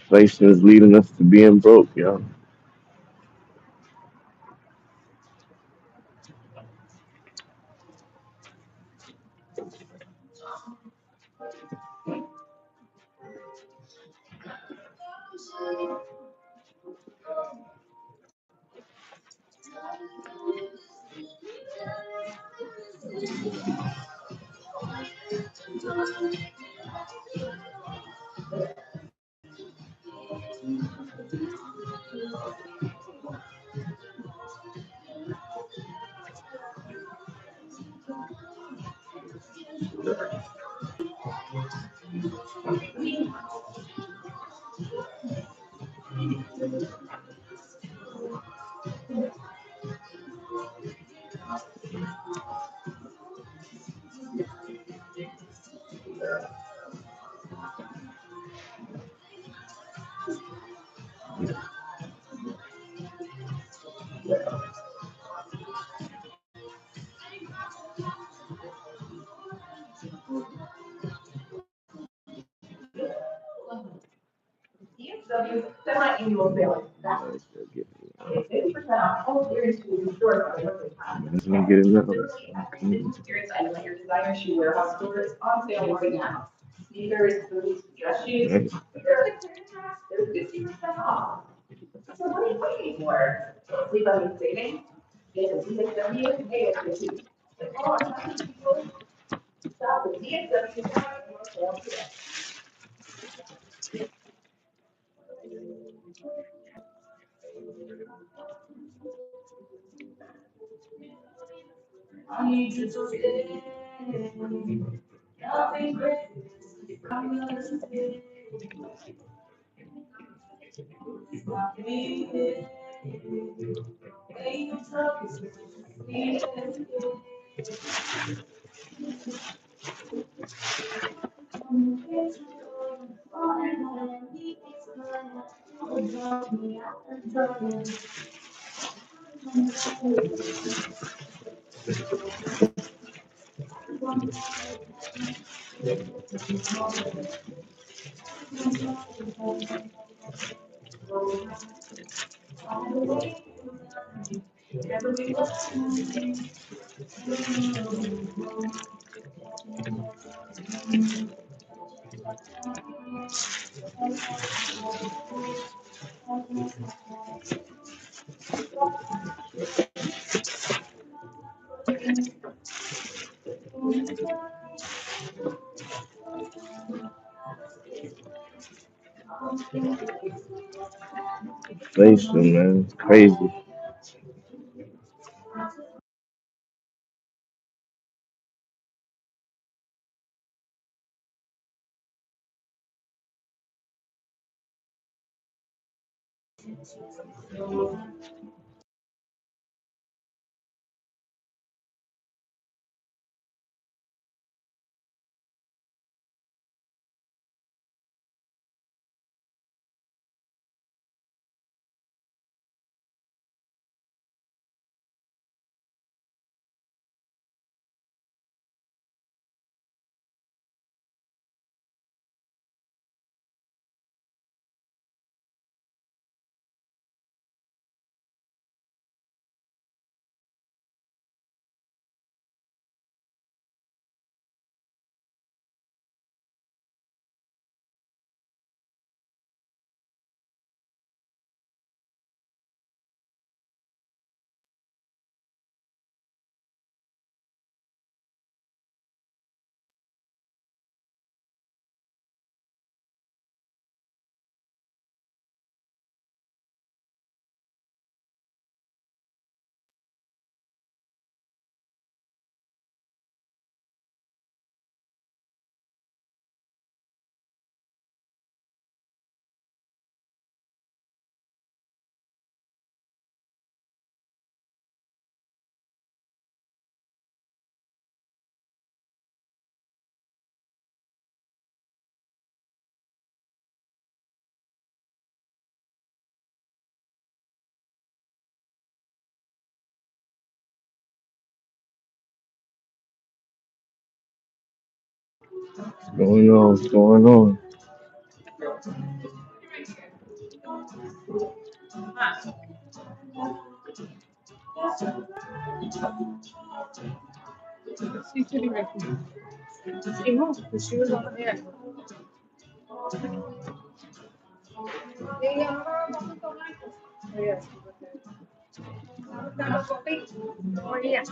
Inflation is leading us to being broke, yo. Let's not get it now. Inflation, man, it's crazy. What's going on? What's going on? Sì, ci rimetti. Sì, mo, she was over there. Ella no va a tomar. Yes. Estaba coffee. María.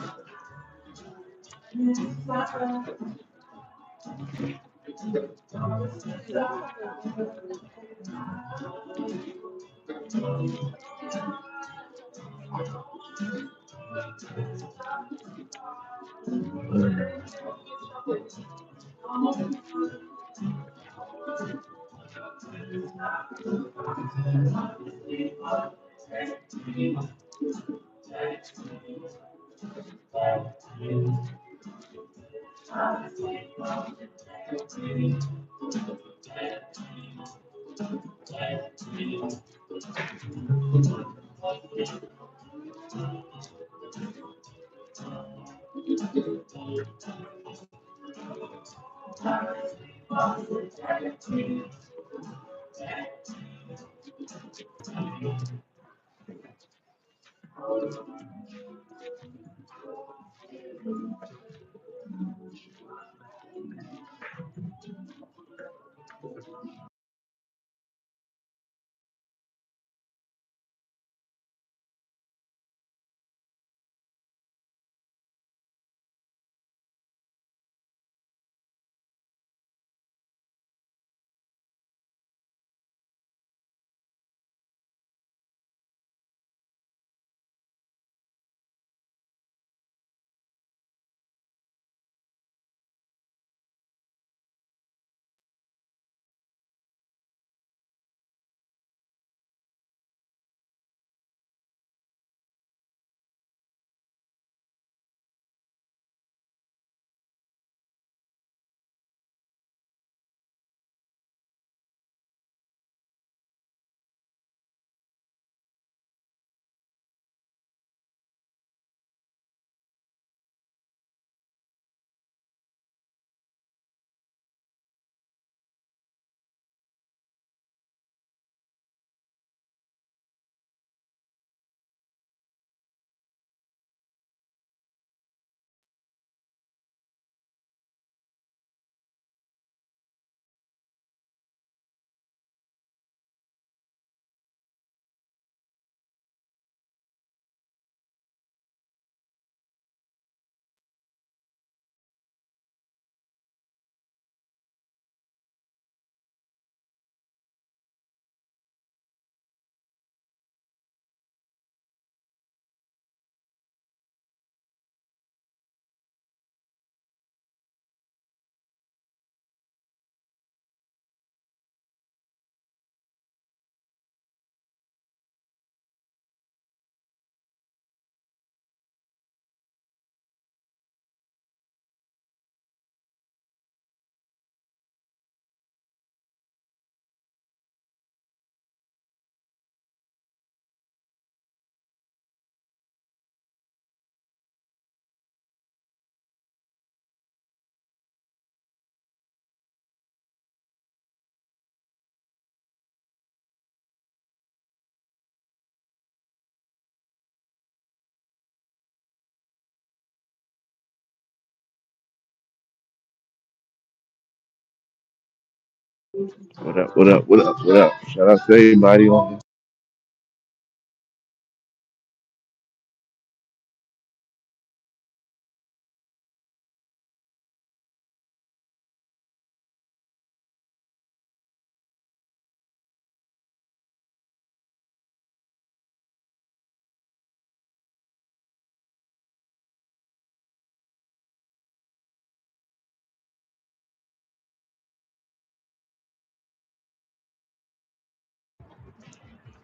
What up? What up? What up? What up? Shout out to everybody on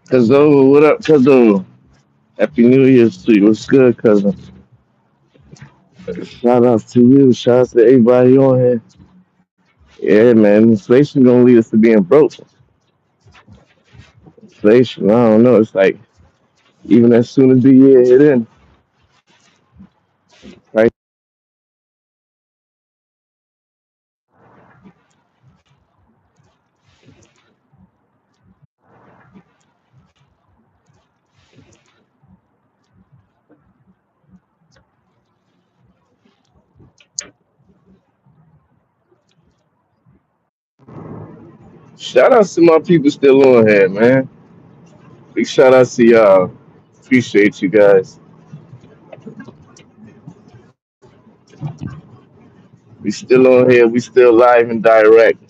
Kazo. What up, Kazo? Happy New Year's to you. What's good, cousin? Shout out to you. Shout out to everybody on here. Yeah, man. Inflation gonna lead us to being broke. Inflation. I don't know. It's like even as soon as the year hit in, right? Shout outs to my people still on here, man. Big shout outs to y'all. Appreciate you guys. We still on here. We still live and direct.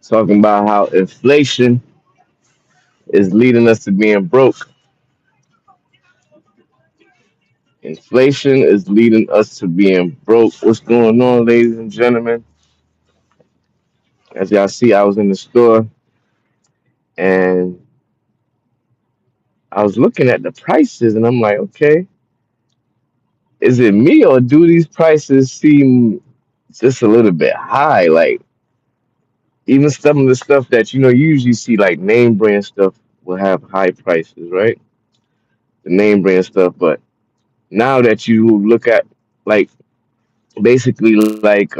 Talking about how inflation is leading us to being broke. Inflation is leading us to being broke. What's going on, ladies and gentlemen? As y'all see, I was in the store and I was looking at the prices and I'm like, okay, is it me or do these prices seem just a little bit high? Like even some of the stuff that you usually see like name brand stuff will have high prices, right? The name brand stuff, but now that you look at like basically like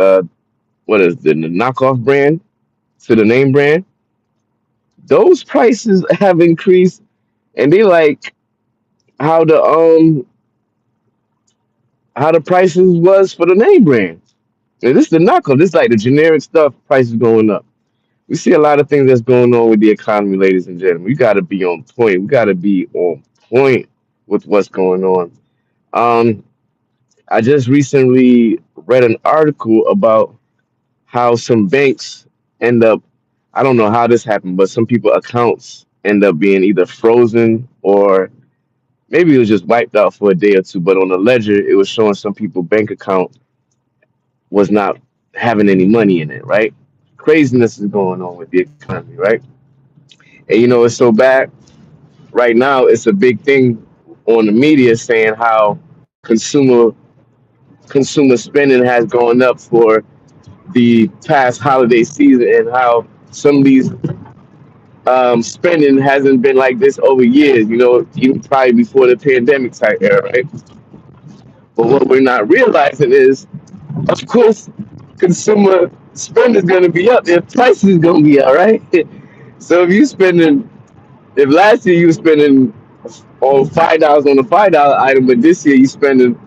what is the knockoff brand to the name brand, those prices have increased and they like how the um how the prices was for the name brand. And this is the knockoff. This is like the generic stuff. Prices going up. We see a lot of things that's going on with the economy, ladies and gentlemen. We got to be on point. We got to be on point with what's going on. Um, I just recently read an article about how some banks end up. I don't know how this happened, but some people accounts end up being either frozen or maybe it was just wiped out for a day or two. But on the ledger, it was showing some people bank account was not having any money in it, right? Craziness is going on with the economy, right? And it's so bad right now. It's a big thing on the media saying how consumer spending has gone up for the past holiday season, and how some of these spending hasn't been like this over years. Even probably before the pandemic type era, right? But what we're not realizing is, of course, consumer spend is going to be up. Their prices is going to be up, right? So if last year you were spending on $5 on a $5 item, but this year you spending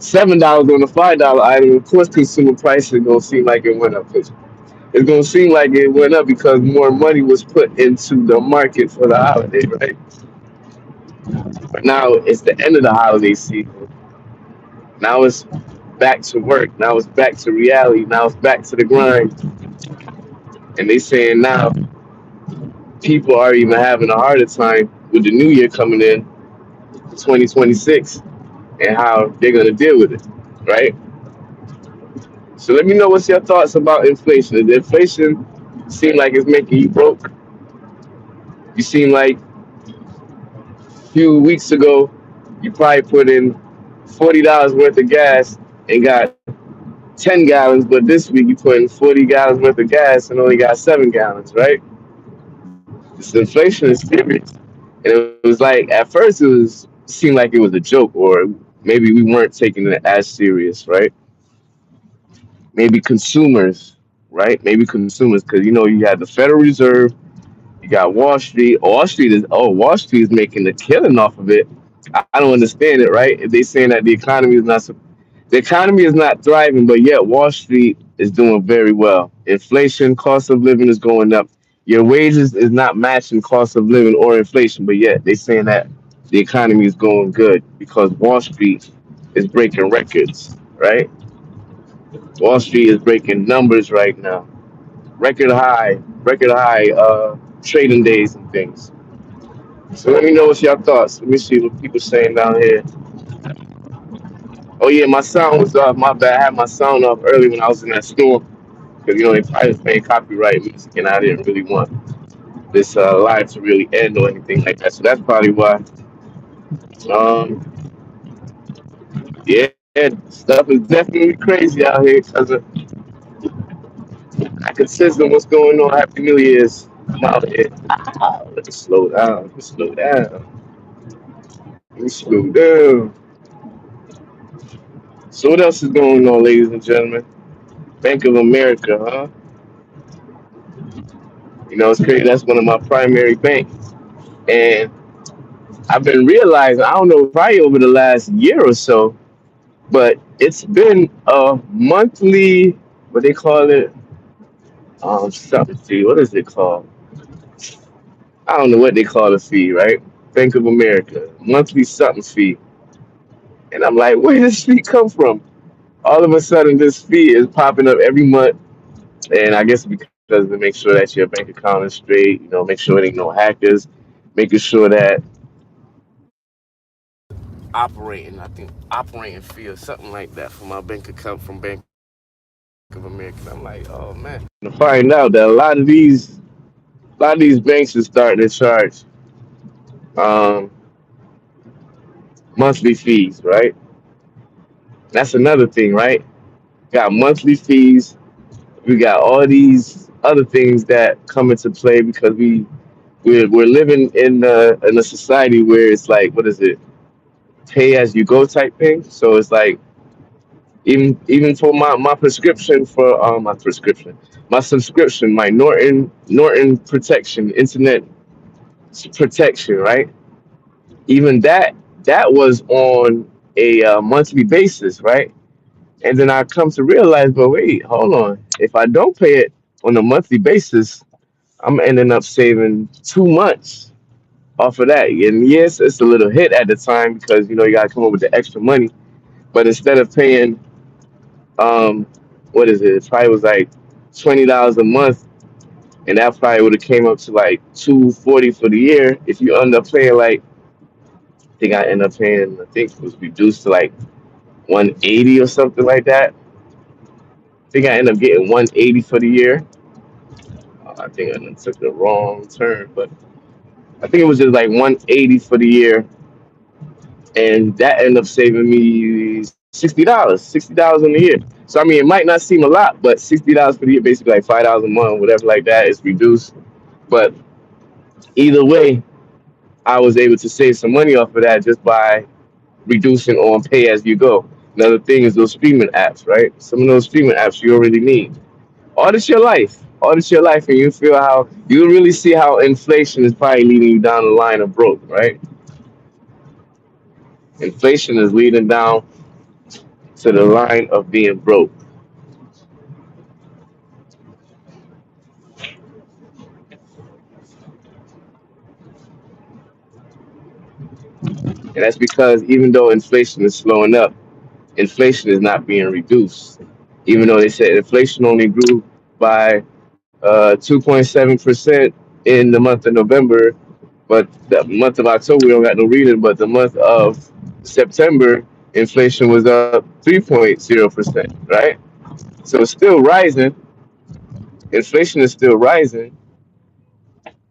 $7 on a $5 item, of course consumer prices are gonna seem like it went up. It's gonna seem like it went up because more money was put into the market for the holiday, right? But now it's the end of the holiday season. Now it's back to work. Now it's back to reality. Now it's back to the grind. And they saying now people are even having a harder time with the new year coming in, 2026, and how they're gonna deal with it, right? So let me know what's your thoughts about inflation. Does inflation seem like it's making you broke? You seem like a few weeks ago you probably put in $40 worth of gas and got 10 gallons, but this week you put in 40 gallons worth of gas and only got 7 gallons, right? This inflation is serious. And it was like at first it was seemed like it was a joke, or maybe we weren't taking it as serious, right? Maybe consumers, right? Maybe consumers, because you had the Federal Reserve. You got Wall Street. Wall Street is making a killing off of it. I don't understand it, right? If they saying that the economy is not thriving, but yet Wall Street is doing very well. Inflation, cost of living is going up. Your wages is not matching cost of living or inflation, but yet they saying that the economy is going good because Wall Street is breaking records, right? Wall Street is breaking numbers right now, record high trading days and things. So let me know what's your thoughts. Let me see what people saying down here. Oh yeah, my sound was off. My bad. I had my sound off early when I was in that store because they probably was paying copyright music, and I didn't really want this live to really end or anything like that. So that's probably why. Um, yeah, stuff is definitely crazy out here because I consistent what's going on. Happy New Year's. I'm out here. Let's slow down. Let's slow down. Let's slow down. So what else is going on, ladies and gentlemen? Bank of America, huh? It's crazy. That's one of my primary banks, and I've been realizing, I don't know, probably over the last year or so, but it's been a monthly, what they call it, something fee. What is it called? I don't know what they call the fee, right? Bank of America monthly something fee, and I'm like, where does this fee come from? All of a sudden, this fee is popping up every month, and I guess because to make sure that your bank account is straight, make sure there ain't no hackers, making sure that operating, I think operating fee or something like that for my bank account from Bank of America. I'm like, oh man. To find out that a lot of these banks are starting to charge um, monthly fees, right? That's another thing, right? Got monthly fees. We got all these other things that come into play because we're living in a society where it's like, what is it, pay as you go type thing. So it's like, even for my prescription for my subscription, my Norton protection, internet protection, right? Even that was on a monthly basis, right? And then I come to realize, but wait, hold on. If I don't pay it on a monthly basis, I'm ending up saving 2 months off of that. And yes, it's a little hit at the time because you gotta come up with the extra money. But instead of paying um what is it? It probably was like $20 a month, and that probably would have came up to like 240 for the year. If you end up paying like, I think I end up paying, I think it was reduced to like 180 or something like that. I think I end up getting 180 for the year. I think I done took the wrong turn, but I think it was just like 180 for the year, and that ended up saving me $60, $60 in a year. So I mean, it might not seem a lot, but $60 for the year, basically like $5 a month, whatever like that, is reduced. But either way, I was able to save some money off of that just by reducing on pay as you go. Another thing is those streaming apps, right? Some of those streaming apps you already need. Audit your life. Audit your life, and you really see how inflation is probably leading you down the line of broke, right? Inflation is leading down to the line of being broke. And that's because even though inflation is slowing up, inflation is not being reduced. Even though they said inflation only grew by 2.7% in the month of November, but the month of October we don't got no reading. But the month of September, inflation was up 3.0%, right? So it's still rising. Inflation is still rising.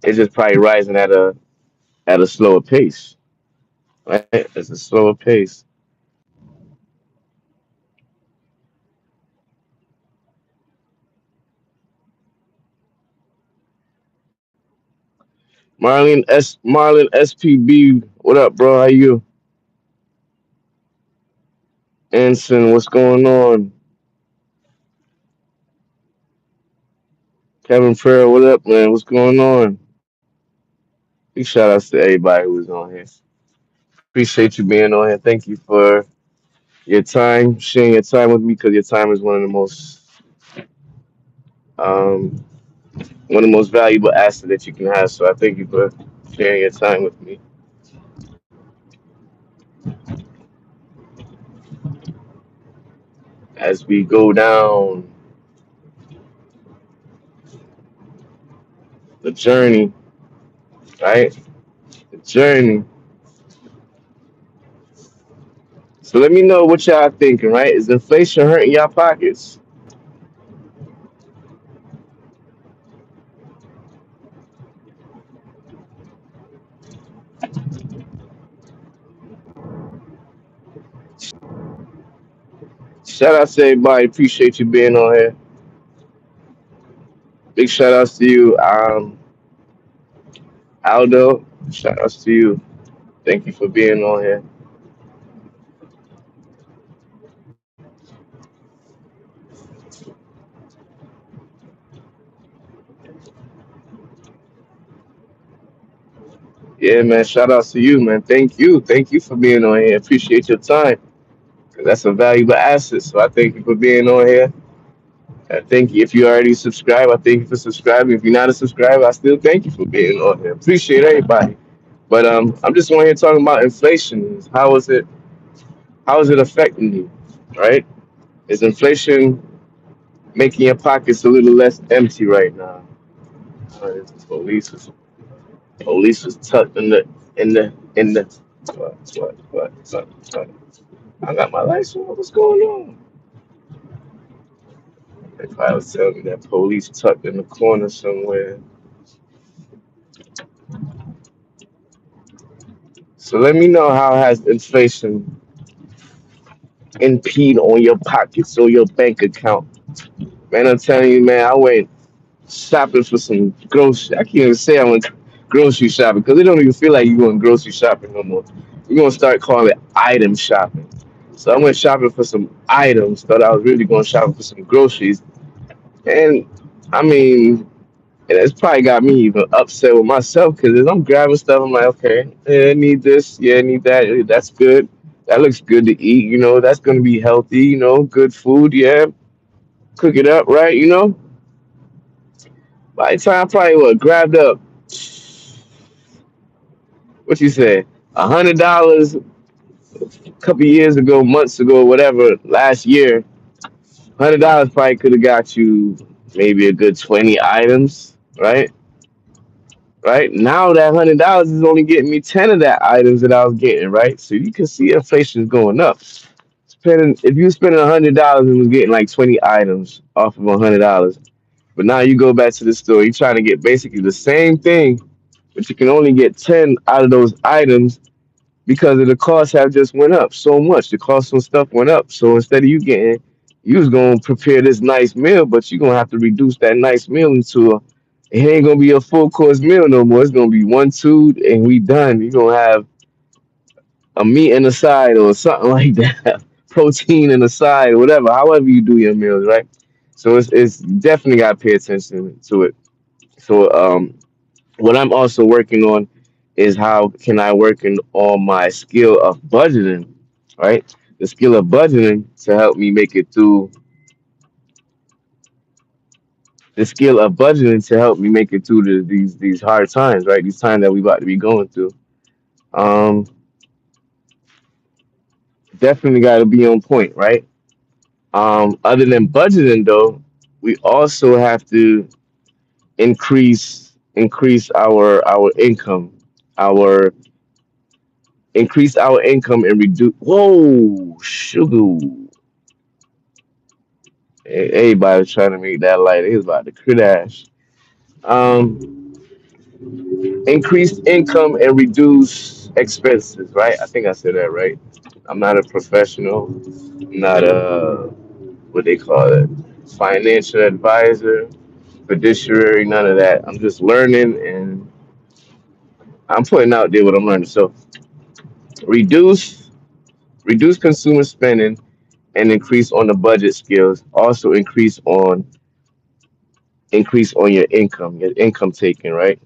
It's just probably rising at a slower pace, right? It's a slower pace. Marlon SPB, what up, bro? How you? Anson, what's going on? Kevin Prayer, what up, man? What's going on? Big shout outs to everybody who was on here. Appreciate you being on here. Thank you for your time, sharing your time with me, because your time is um, one of the most valuable assets that you can have. So I thank you for sharing your time with me as we go down the journey, right? The journey. So let me know what y'all thinking, right? Is inflation hurting y'all pockets? Shout out to everybody. Appreciate you being on here. Big shout outs to you, Aldo. Shout outs to you. Thank you for being on here. Yeah, man. Shout outs to you, man. Thank you. Thank you for being on here. Appreciate your time. 'Cause that's a valuable asset. So I thank you for being on here. I thank you. If you already subscribed, I thank you for subscribing. If you're not a subscriber, I still thank you for being on here. Appreciate everybody. But I'm just on here talking about inflation. How is it affecting you? Right? Is inflation making your pockets a little less empty right now? This police was tucked in the what? I got my lights on. What's going on? If I was telling me that police tucked in the corner somewhere. So let me know how has inflation impede on your pockets or your bank account. Man, I'm telling you, man, I went shopping for some grocery. I can't even say I went grocery shopping because it don't even feel like you going grocery shopping no more. You're gonna start calling it item shopping. So I went shopping for some items. Thought I was really going shopping for some groceries, and I mean, and it's probably got me even upset with myself because as I'm grabbing stuff, I'm like, okay, yeah, I need this, yeah, I need that. That's good. That looks good to eat. That's gonna be healthy. Good food. Yeah, cook it up right. By the time I probably grabbed up, what you said, $100 a couple years ago, months ago, whatever, last year. $100 probably could have got you maybe a good 20 items, right? Right now, that $100 is only getting me 10 of that items that I was getting, right? So you can see inflation is going up. Spending If you spending $100 and was getting like 20 items off of $100, but now you go back to the store, you're trying to get basically the same thing, but you can only get 10 out of those items because of the costs have just went up so much. The cost of stuff went up. So instead of you was gonna prepare this nice meal, but you're gonna have to reduce that nice meal into it ain't gonna be a full course meal no more. It's gonna be one, two, and we done. You're gonna have a meat and a side or something like that, protein and a side, whatever. However you do your meals, right? So it's definitely got to pay attention to it. So what I'm also working on is how can I working on my skill of budgeting, right? The skill of budgeting to help me make it through the skill of budgeting to help me make it through these hard times, right? These times that we about to be going through. Um, Definitely got to be on point, right? Other than budgeting, though, we also have to increase our income, our increase our income and reduce. Whoa, sugar! Everybody was trying to make that light. It was about to crash. Um, Increased income and reduce expenses. Right? I think I said that right. I'm not a professional. I'm not a what they call it, financial advisor, fiduciary. None of that. I'm just learning and I'm putting out there what I'm learning. So reduce reduce consumer spending and increase on the budget skills. Also increase on your income taking, right?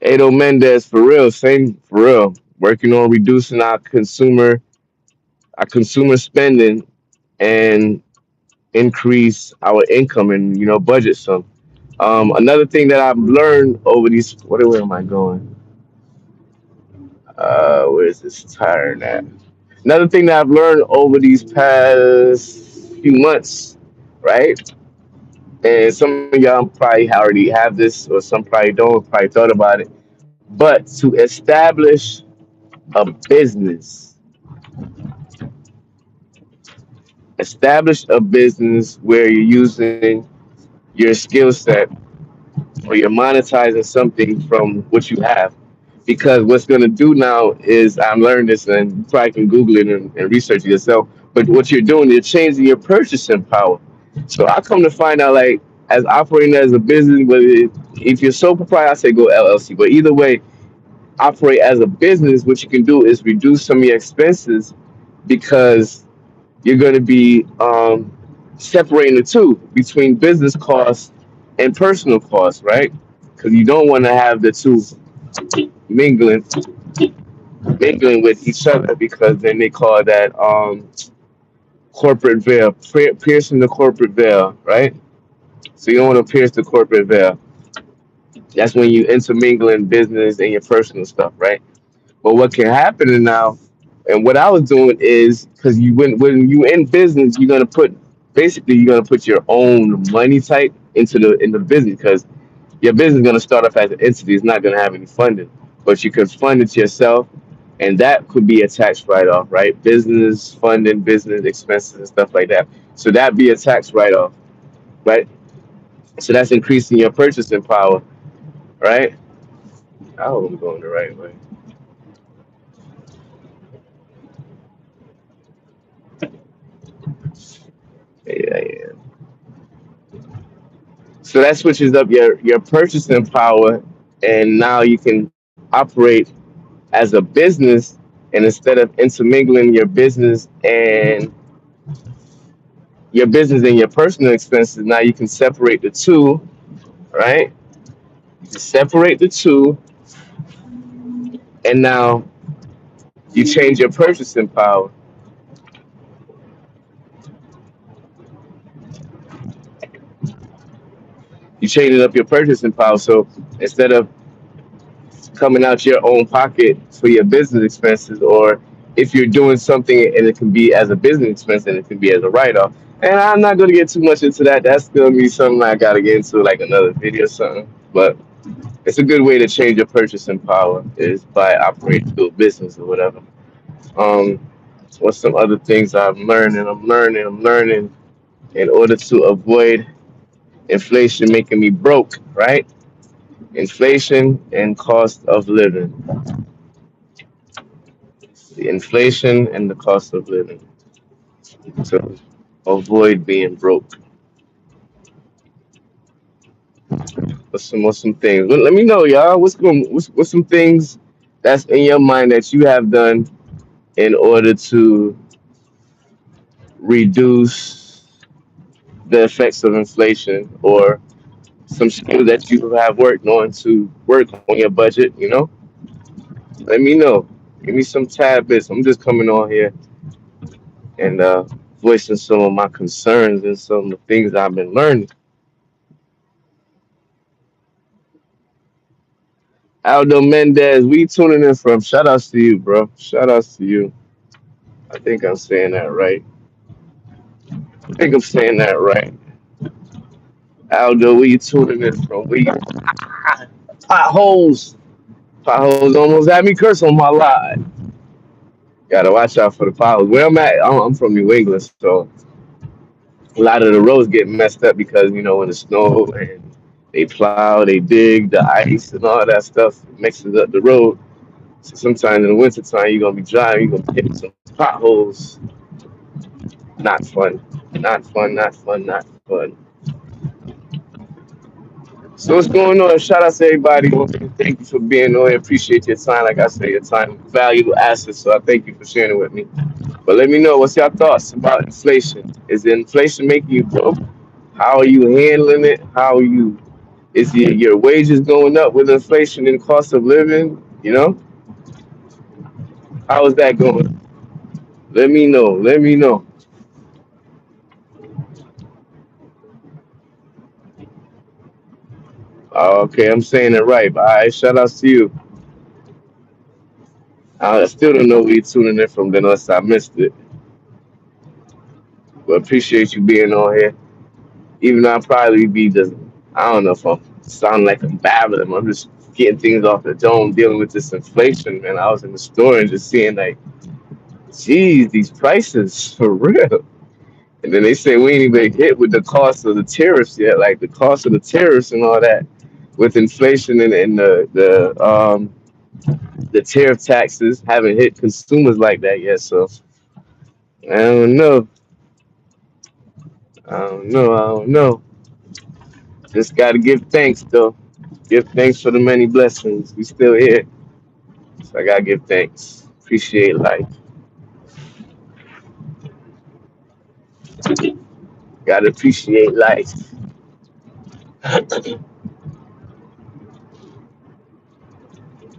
Ado Mendez for real, same for real. Working on reducing our consumer spending and increase our income and budget some. Another thing that I've learned over these where am I going? Where's this tire at? Another thing that I've learned over these past few months, right? And some of y'all probably already have this, or some probably don't, probably thought about it. But to business, establish a business where you're using your skill set or you're monetizing something from what you have. Because what's going to do now is I'm learning this, and you probably can Google it and research it yourself. But what you're doing, you're changing your purchasing power. So I come to find out, like, as operating as a business, if you're sole proprietor, I say go LLC. But either way, operate as a business. What you can do is reduce some of your expenses because you're going to be separating the two between business costs and personal costs, right? Because you don't want to have the two mingling mingling with each other because then they call that corporate veil, piercing the corporate veil, right? So you don't want to pierce the corporate veil. That's when you intermingle in business and your personal stuff, right? But what can happen now, and what I was doing is because when you in business, you're gonna put your own money type into the business because your business is gonna start off as an entity. It's not gonna have any funding, but you can fund it yourself, and that could be a tax write off, right? Business funding, business expenses, and stuff like that. So that be a tax write off, right? So that's increasing your purchasing power, right? I hope I'm going the right way. Yeah, yeah. So that switches up your purchasing power, and now you can operate as a business, and instead of intermingling your business and your personal expenses, now you can separate the two, right? You separate the two, and now you change your purchasing power. You changing up your purchasing power. So instead of coming out your own pocket for your business expenses, or if you're doing something and it can be as a business expense and it can be as a write off. And I'm not going to get too much into that. That's going to be something I got to get into, like another video or something. But it's a good way to change your purchasing power is by operating through a business or whatever. Um, what's some other things I'm learning in order to avoid inflation making me broke, right? Inflation and cost of living. The inflation and the cost of living to avoid being broke. What's some things? Let me know, y'all. What's some things that's in your mind that you have done in order to reduce the effects of inflation, or some skill that you have worked on to work on your budget. Let me know. Give me some tidbits. I'm just coming on here and voicing some of my concerns and some of the things I've been learning. Aldo Mendez, we tuning in from? Shout outs to you, bro. Shout outs to you. I think I'm saying that right. I think I'm saying that right. Aldo, where you tuning in from? We potholes. Potholes almost had me curse on my live. Gotta watch out for the potholes. Where I'm at, I'm from New England, so a lot of the roads get messed up because when the snow and they plow, they dig the ice and all that stuff mixes up the road. So sometimes in the wintertime, you're gonna be driving, you're gonna be hitting some potholes. Not fun. Not fun. Not fun. Not fun. So what's going on? Shout out to everybody. Thank you for being on here. Appreciate your time. Like I say, your time is a valuable asset. So I thank you for sharing it with me. But let me know what's your thoughts about inflation. Is inflation making you broke? How are you handling it? How are you? Is your wages going up with inflation and cost of living? How is that going? Let me know. Let me know. Okay, I'm saying it right. But all right, shout outs to you. I still don't know where you're tuning in from, then unless I missed it. But appreciate you being on here. Even though I probably be just, I don't know if I'm sounding like I'm babbling. I'm just getting things off the dome, dealing with this inflation, man. I was in the store and just seeing like, geez, these prices for real. And then they say we ain't even hit with the cost of the tariffs yet, like the cost of the tariffs and all that, with inflation and the tariff taxes haven't hit consumers like that yet. So I don't know. I don't know. I don't know. Just got to give thanks, though. Give thanks for the many blessings. We still here. So I got to give thanks. Appreciate life. Got to appreciate life.